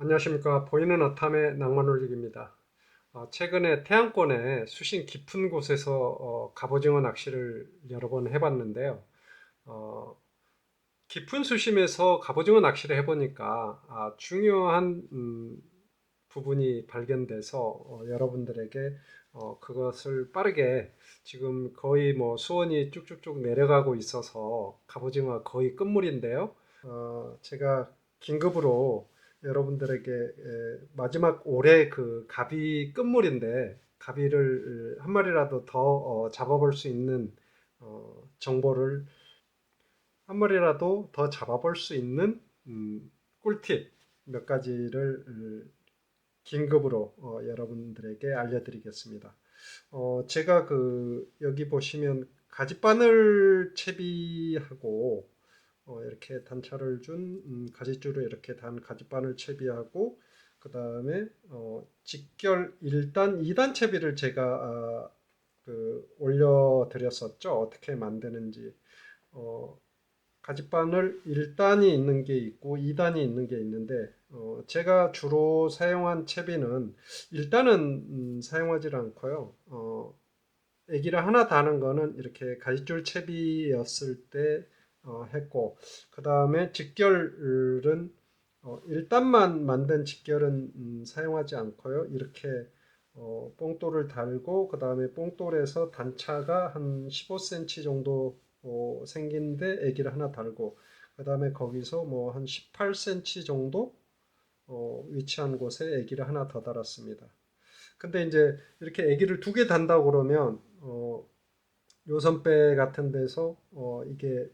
안녕하십니까. 보이는 어탐의 낭만올릭입니다. 최근에 태안권의 수심 깊은 곳에서 갑오징어 낚시를 여러 번 해봤는데요. 어, 깊은 수심에서 갑오징어 낚시를 해보니까 중요한 부분이 발견돼서 여러분들에게 그것을 빠르게 지금 거의 뭐 수온이 쭉쭉쭉 내려가고 있어서 갑오징어가 거의 끝물인데요. 제가 긴급으로 여러분들에게 마지막 올해 그 가비 끝물인데 가비를 한 마리라도 더 잡아볼 수 있는 정보를 한 마리라도 더 잡아볼 수 있는 꿀팁 몇 가지를 긴급으로 여러분들에게 알려드리겠습니다. 제가 여기 보시면 가지바늘 채비하고 이렇게 단차를 준 가지줄을 이렇게 단 가지바늘 채비하고 그 다음에 직결 1단, 2단 채비를 제가 올려드렸었죠. 어떻게 만드는지. 어, 가지바늘 1단이 있는 게 있고 2단이 있는 게 있는데 제가 주로 사용한 채비는 1단은 사용하지 않고요. 애기를 하나 다는 거는 이렇게 가지줄 채비였을 때 했고 그 다음에 직결은 1단만 만든 직결은 사용하지 않고요. 이렇게 뽕돌을 달고 그 다음에 뽕돌에서 단차가 한 15cm 정도 생긴데 애기를 하나 달고 그 다음에 거기서 뭐 한 18cm 정도 위치한 곳에 애기를 하나 더 달았습니다. 근데 이제 이렇게 애기를 두 개 단다고 그러면 요선배 같은 데서 이게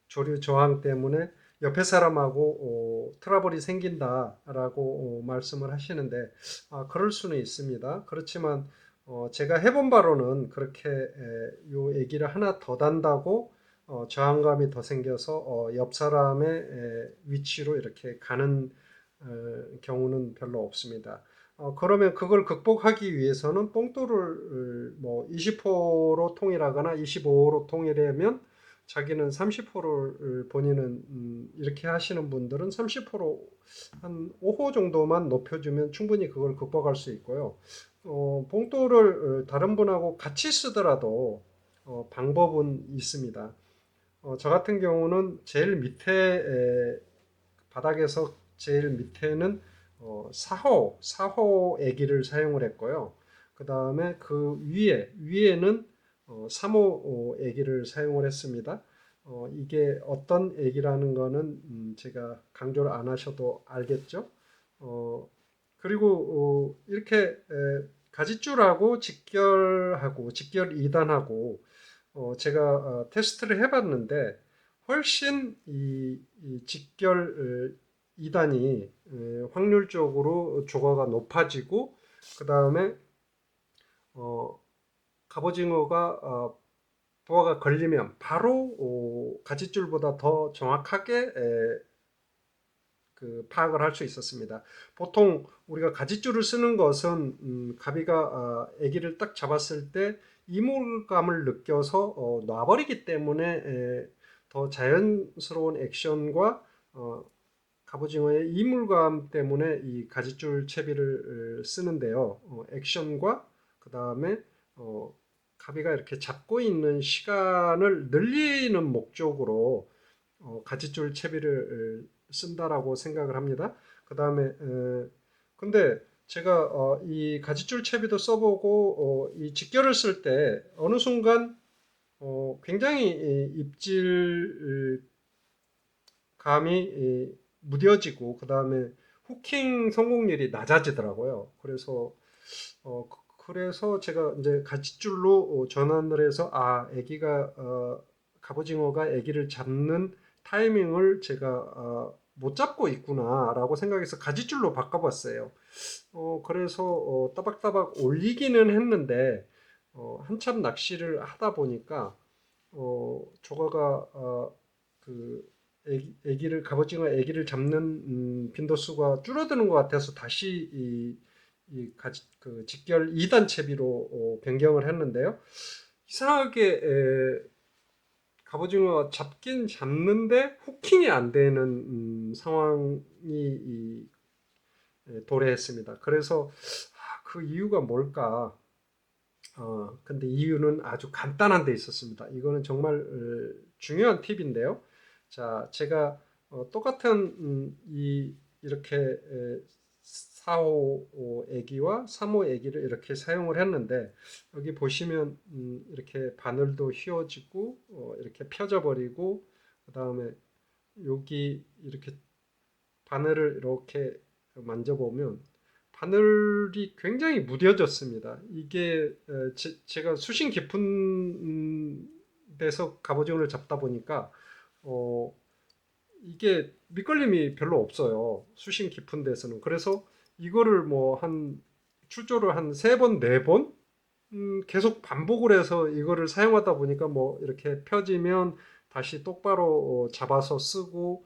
조류 저항 때문에 옆에 사람하고 트러블이 생긴다라고 말씀을 하시는데 그럴 수는 있습니다. 그렇지만 제가 해본 바로는 그렇게 요 애기를 하나 더 단다고 저항감이 더 생겨서 옆 사람의 위치로 이렇게 가는 경우는 별로 없습니다. 그러면 그걸 극복하기 위해서는 뽕돌을 뭐 20호로 통일하거나 25호로 통일하면 자기는 30호를 본인은 이렇게 하시는 분들은 30호로 한 5호 정도만 높여주면 충분히 그걸 극복할 수 있고요. 봉돌을 다른 분하고 같이 쓰더라도 방법은 있습니다. 저 같은 경우는 제일 밑에 바닥에서 제일 밑에는 4호 애기를 사용을 했고요. 그 다음에 그 위에는 3호 애기를 사용을 했습니다. 이게 어떤 애기라는 거는 제가 강조를 안 하셔도 알겠죠. 어, 그리고 이렇게 가지줄하고 직결하고 직결 2단하고 제가 테스트를 해봤는데 훨씬 이 직결 2단이 확률적으로 조과가 높아지고 그 다음에 어, 갑오징어가 부화가 걸리면 바로 가지줄보다 더 정확하게 파악을 할 수 있었습니다. 보통 우리가 가지줄을 쓰는 것은 가비가 아기를 딱 잡았을 때 이물감을 느껴서 놔버리기 때문에 더 자연스러운 액션과 갑오징어의 이물감 때문에 이 가지줄 채비를 쓰는데요. 액션과 그 다음에 가비가 이렇게 잡고 있는 시간을 늘리는 목적으로 가지줄 채비를 쓴다라고 생각을 합니다. 그 다음에 근데 제가 이 가지줄 채비도 써보고 이 직결을 쓸 때 어느 순간 굉장히 입질 감이 무뎌지고 그 다음에 후킹 성공률이 낮아지더라고요. 그래서 제가 이제 가지줄로 전환을 해서 아기가 갑오징어가 아기를 잡는 타이밍을 제가 못 잡고 있구나라고 생각해서 가지줄로 바꿔봤어요. 그래서 따박따박 올리기는 했는데 한참 낚시를 하다 보니까 조가가 그 갑오징어 애기를 잡는 빈도수가 줄어드는 것 같아서 다시 그 직결 2단 채비로 변경을 했는데요. 이상하게 갑오징어 잡긴 잡는데 후킹이 안 되는 상황이 도래했습니다. 그래서 그 이유가 뭘까? 근데 이유는 아주 간단한 데 있었습니다. 이거는 정말 중요한 팁인데요. 자, 제가 똑같은 이렇게 4호 애기와 3호 애기를 이렇게 사용을 했는데 여기 보시면 이렇게 바늘도 휘어지고 이렇게 펴져 버리고 그다음에 여기 이렇게 바늘을 이렇게 만져보면 바늘이 굉장히 무뎌졌습니다. 이게 제가 수심 깊은 데서 갑오징어를 잡다 보니까 어, 이게 밑걸림이 별로 없어요. 수심 깊은 데서는. 그래서 이거를 뭐 한 출조를 한 세 번, 네 번 계속 반복을 해서 이거를 사용하다 보니까 뭐 이렇게 펴지면 다시 똑바로 잡아서 쓰고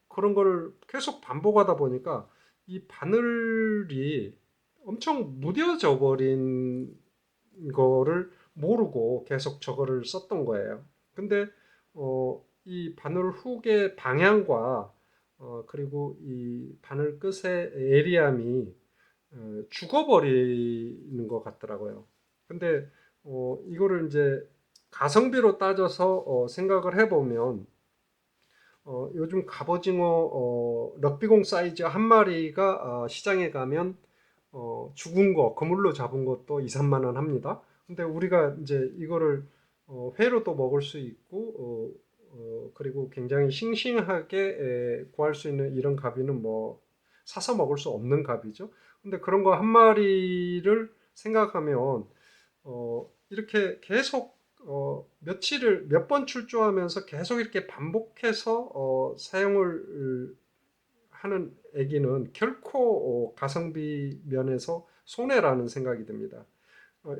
그런 거를 계속 반복하다 보니까 이 바늘이 엄청 무뎌져 버린 거를 모르고 계속 저거를 썼던 거예요. 근데 이 바늘 훅의 방향과 그리고 이 바늘 끝의 에리암이 죽어버리는 것 같더라고요. 근데 이거를 이제 가성비로 따져서 생각을 해보면 요즘 갑오징어 럭비공 사이즈 한 마리가 시장에 가면 죽은 거 그물로 잡은 것도 2, 3만 원 합니다. 근데 우리가 이제 이거를 회로도 먹을 수 있고 그리고 굉장히 싱싱하게 구할 수 있는 이런 가비는 뭐 사서 먹을 수 없는 가비죠. 근데 그런 거 한 마리를 생각하면 이렇게 계속 며칠을 몇 번 출조하면서 계속 이렇게 반복해서 사용을 하는 애기는 결코 가성비 면에서 손해라는 생각이 듭니다.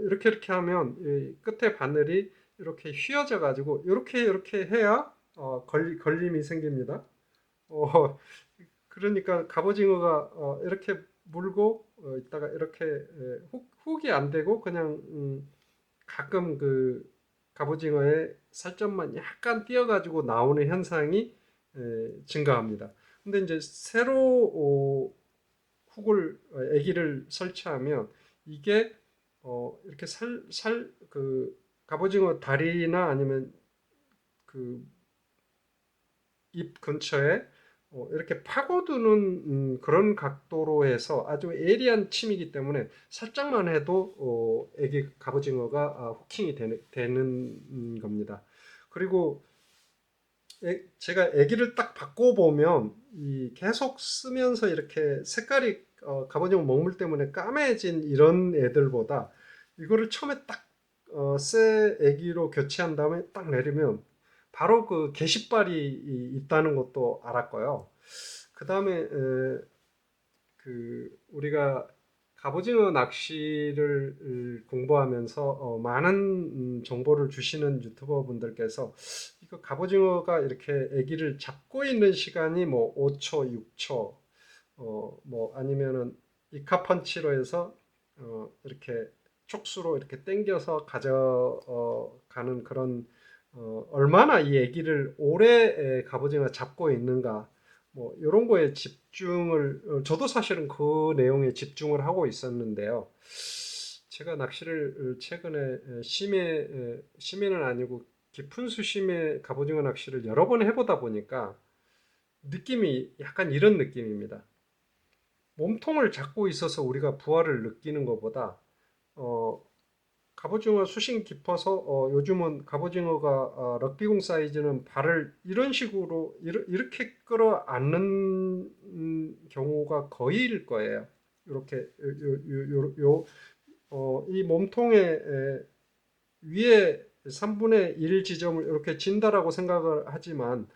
이렇게 하면 이 끝에 바늘이 이렇게 휘어져 가지고 이렇게 해야 걸림이 생깁니다. 어, 그러니까 갑오징어가 이렇게 물고 있다가 이렇게 훅이 안 되고 그냥 가끔 그 갑오징어의 살점만 약간 띄어가지고 나오는 현상이 증가합니다. 근데 이제 새로 훅을 애기를 설치하면 이게 이렇게 그 갑오징어 다리나 아니면 그 입 근처에 이렇게 파고드는 그런 각도로 해서 아주 예리한 침이기 때문에 살짝만 해도 애기 갑오징어가 후킹이 되는 겁니다. 그리고 제가 애기를 딱 바꿔보면 이 계속 쓰면서 이렇게 색깔이 갑오징어 먹물 때문에 까매진 이런 애들보다 이거를 처음에 딱 새 애기로 교체한 다음에 딱 내리면 바로 그 게시발이 있다는 것도 알았고요. 그 다음에 그 우리가 갑오징어 낚시를 공부하면서 많은 정보를 주시는 유튜버 분들께서 이거 갑오징어가 이렇게 아기를 잡고 있는 시간이 뭐 5초, 6초, 뭐 아니면은 이카펀치로 해서 이렇게 촉수로 이렇게 당겨서 가져가는 그런 얼마나 이 아기를 오래 갑오징어 잡고 있는가 뭐 이런 거에 집중을 저도 사실은 그 내용에 집중을 하고 있었는데요. 제가 낚시를 최근에 심해는 아니고 깊은 수심에 갑오징어 낚시를 여러 번 해보다 보니까 느낌이 약간 이런 느낌입니다. 몸통을 잡고 있어서 우리가 부하를 느끼는 것보다 어, 갑오징어 수심 깊어서 요즘은 갑오징어가 럭비공 사이즈는 발을 이런 식으로 이렇게 끌어안는 경우가 거의일 거예요. 이렇게 이 몸통의 위에 3분의 1 지점을 이렇게 진다라고 생각을 하지만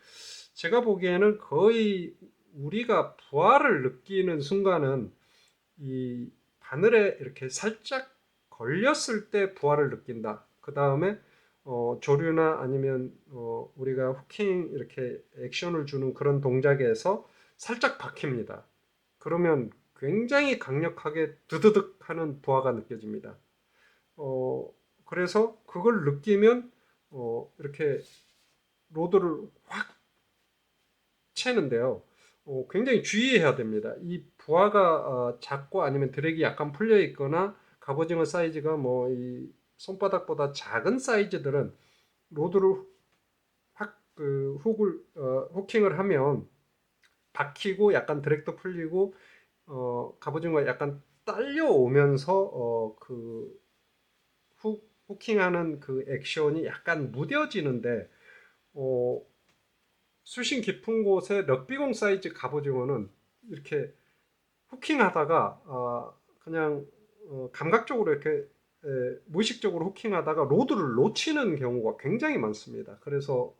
제가 보기에는 거의 우리가 부하를 느끼는 순간은 이 바늘에 이렇게 살짝 걸렸을 때 부하를 느낀다. 그 다음에 조류나 아니면 우리가 후킹 이렇게 액션을 주는 그런 동작에서 살짝 박힙니다. 그러면 굉장히 강력하게 드드득 하는 부하가 느껴집니다. 어, 그래서 그걸 느끼면 이렇게 로드를 확 채는데요. 굉장히 주의해야 됩니다. 이 부하가 작고 아니면 드랙이 약간 풀려 있거나 갑오징어 사이즈가 뭐 이 손바닥보다 작은 사이즈들은 로드를 확 그 훅을 후킹을 하면 박히고 약간 드랙도 풀리고 갑오징어가 약간 딸려오면서 후킹하는 그 액션이 약간 무뎌지는데 어, 수심 깊은 곳에 럭비공 사이즈 갑오징어는 이렇게 후킹하다가 그냥 감각적으로 이렇게 무의식적으로 후킹하다가 로드를 놓치는 경우가 굉장히 많습니다. 그래서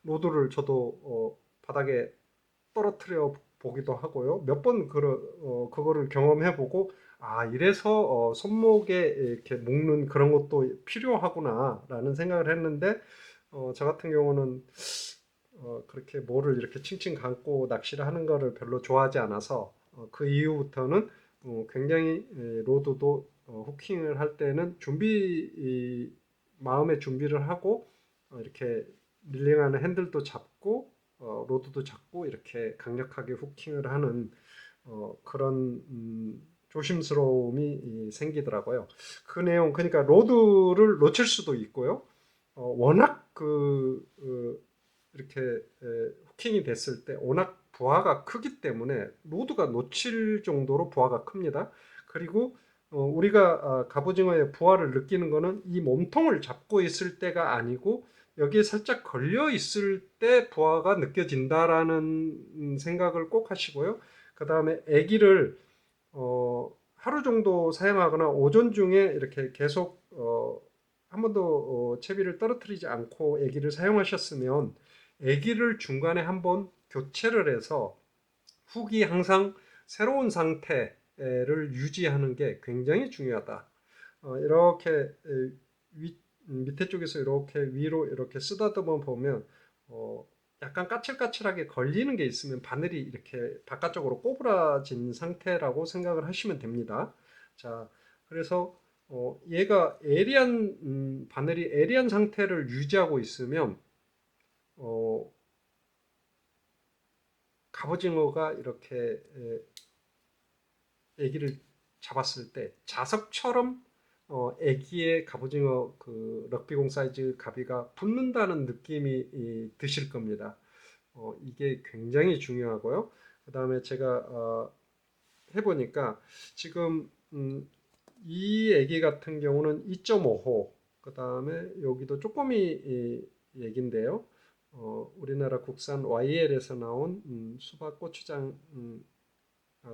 로드를 저도 바닥에 떨어뜨려 보기도 하고요. 몇 번 그거를 경험해 보고 이래서 손목에 이렇게 묶는 그런 것도 필요하구나라는 생각을 했는데 저 같은 경우는 그렇게 뭐를 이렇게 칭칭 감고 낚시를 하는 거를 별로 좋아하지 않아서 그 이후부터는 굉장히 로드도 후킹을 할 때는 마음의 준비를 하고 이렇게 릴링하는 핸들도 잡고 로드도 잡고 이렇게 강력하게 후킹을 하는 그런 조심스러움이 생기더라고요. 그 내용 그러니까 로드를 놓칠 수도 있고요. 워낙 이렇게 후킹이 됐을 때 워낙 부하가 크기 때문에 로드가 놓칠 정도로 부하가 큽니다. 그리고 우리가 갑오징어의 부하를 느끼는 거는 이 몸통을 잡고 있을 때가 아니고 여기에 살짝 걸려 있을 때 부하가 느껴진다라는 생각을 꼭 하시고요. 그 다음에 애기를 하루 정도 사용하거나 오전 중에 이렇게 계속 한 번도 채비를 떨어뜨리지 않고 애기를 사용하셨으면 애기를 중간에 한번 교체를 해서 훅이 항상 새로운 상태를 유지하는 게 굉장히 중요하다. 이렇게 밑에 쪽에서 이렇게 위로 이렇게 쓰다듬어 보면 어, 약간 까칠까칠하게 걸리는 게 있으면 바늘이 이렇게 바깥쪽으로 꼬부라진 상태라고 생각을 하시면 됩니다. 자, 그래서 얘가 바늘이 에리한 상태를 유지하고 있으면 어, 갑오징어가 이렇게 애기를 잡았을 때 자석처럼 애기의 갑오징어 그 럭비공 사이즈 가비가 붙는다는 느낌이 드실 겁니다. 이게 굉장히 중요하고요. 그 다음에 제가 해보니까 지금 이 애기 같은 경우는 2.5호, 그 다음에 여기도 쪼꼬미 애기인데요. 우리나라 국산 YL에서 나온 수박 고추장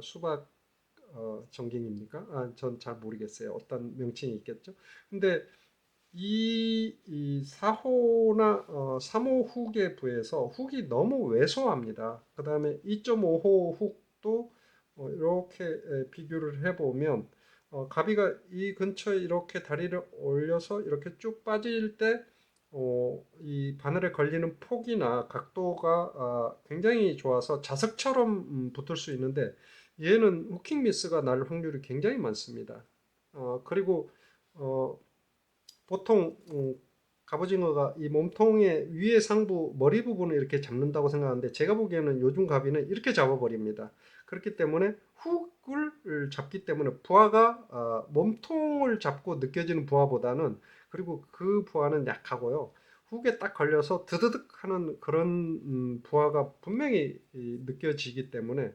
수박 정갱입니까? 전 잘 모르겠어요. 어떤 명칭이 있겠죠. 근데 이 4호나 3호 훅에 비해서 훅이 너무 왜소합니다. 그 다음에 2.5호 훅도 이렇게 비교를 해보면 가비가 이 근처에 이렇게 다리를 올려서 이렇게 쭉 빠질 때 이 바늘에 걸리는 폭이나 각도가 굉장히 좋아서 자석처럼 붙을 수 있는데 얘는 후킹 미스가 날 확률이 굉장히 많습니다. 그리고 어, 보통 갑오징어가 이 몸통의 위에 상부 머리 부분을 이렇게 잡는다고 생각하는데 제가 보기에는 요즘 가비는 이렇게 잡아버립니다. 그렇기 때문에 훅을 잡기 때문에 부하가 몸통을 잡고 느껴지는 부하보다는 그리고 그 부하는 약하고요. 훅에 딱 걸려서 드드득 하는 그런 부하가 분명히 느껴지기 때문에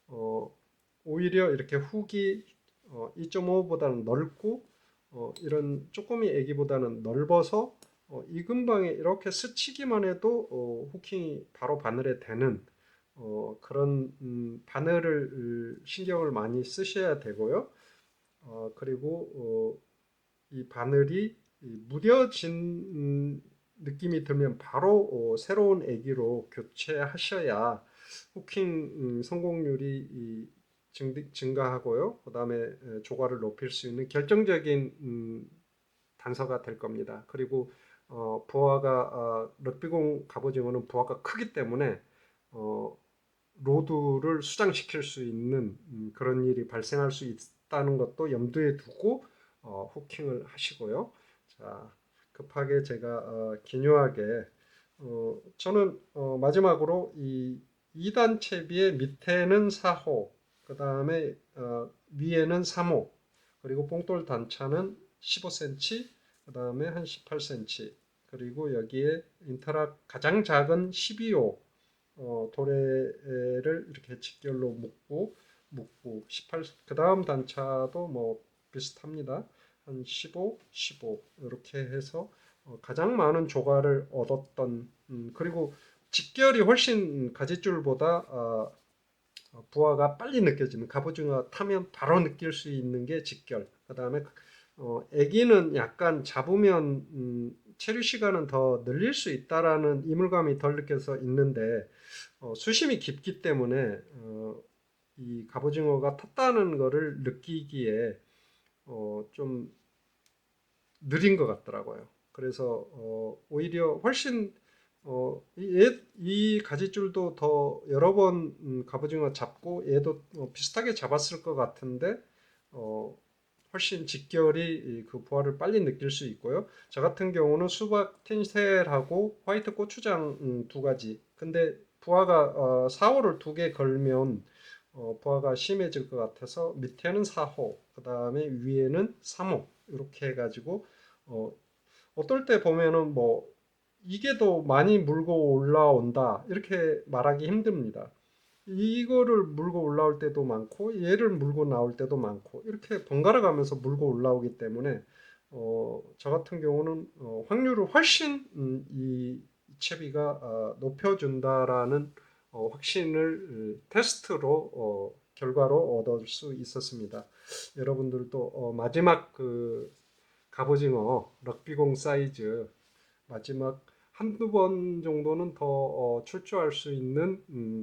어, 오히려 이렇게 훅이 2.5보다는 넓고 이런 쪼꼬미 애기보다는 넓어서 이 근방에 이렇게 스치기만 해도 후킹이 바로 바늘에 되는 그런 바늘을 신경을 많이 쓰셔야 되고요. 그리고 이 바늘이 무뎌진 느낌이 들면 바로 새로운 애기로 교체하셔야 후킹 성공률이 증가하고요. 그 다음에 조과를 높일 수 있는 결정적인 단서가 될 겁니다. 그리고 부하가 럭비공 갑오징어는 부하가 크기 때문에 어, 로드를 수장시킬 수 있는 그런 일이 발생할 수 있다는 것도 염두에 두고 후킹을 하시고요. 자, 급하게 제가 기묘하게 저는 마지막으로 이 2단 채비의 밑에는 4호, 그 다음에 위에는 3호, 그리고 뽕돌 단차는 15cm, 그 다음에 한 18cm, 그리고 여기에 인터락 가장 작은 12호 도래를 이렇게 직결로 묶고 18, 그 다음 단차도 뭐 비슷합니다. 한 15, 15 이렇게 해서 가장 많은 조과를 얻었던 그리고 직결이 훨씬 가지줄보다 부하가 빨리 느껴지는 갑오징어 타면 바로 느낄 수 있는 게 직결. 그 다음에 애기는 약간 잡으면 체류 시간은 더 늘릴 수 있다라는 이물감이 덜 느껴서 있는데 수심이 깊기 때문에 이 갑오징어가 탔다는 거를 느끼기에 좀 느린 것 같더라고요. 그래서 오히려 훨씬 이 가지줄도 더 여러 번 갑오징어 잡고 얘도 비슷하게 잡았을 것 같은데 어, 훨씬 직결이 그 부하를 빨리 느낄 수 있고요. 저 같은 경우는 수박 틴셀하고 화이트 고추장 두 가지. 근데 부하가 4호를 두 개 걸면 부하가 심해질 것 같아서 밑에는 4호, 그 다음에 위에는 3호 이렇게 해가지고 어, 어떨 때 보면은 뭐 이게 더 많이 물고 올라온다 이렇게 말하기 힘듭니다. 이거를 물고 올라올 때도 많고 얘를 물고 나올 때도 많고 이렇게 번갈아 가면서 물고 올라오기 때문에 저 같은 경우는 확률을 훨씬 이 채비가 높여준다라는 확신을 테스트로 결과로 얻을 수 있었습니다. 여러분들도 마지막 그 갑오징어 럭비공 사이즈 마지막 한두 번 정도는 더 출조할 수 있는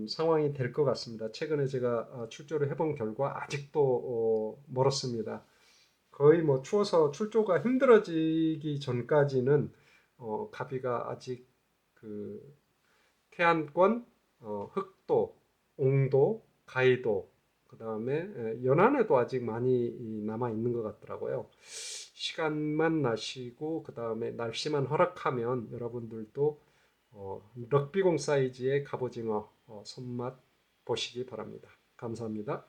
상황이 될 것 같습니다. 최근에 제가 출조를 해본 결과 아직도 멀었습니다. 거의 뭐 추워서 출조가 힘들어지기 전까지는 가비가 아직 그 태안권, 흑도, 옹도, 가이도, 그 다음에 연안에도 아직 많이 남아 있는 것 같더라고요. 시간만 나시고 그 다음에 날씨만 허락하면 여러분들도 럭비공 사이즈의 갑오징어 손맛 보시기 바랍니다. 감사합니다.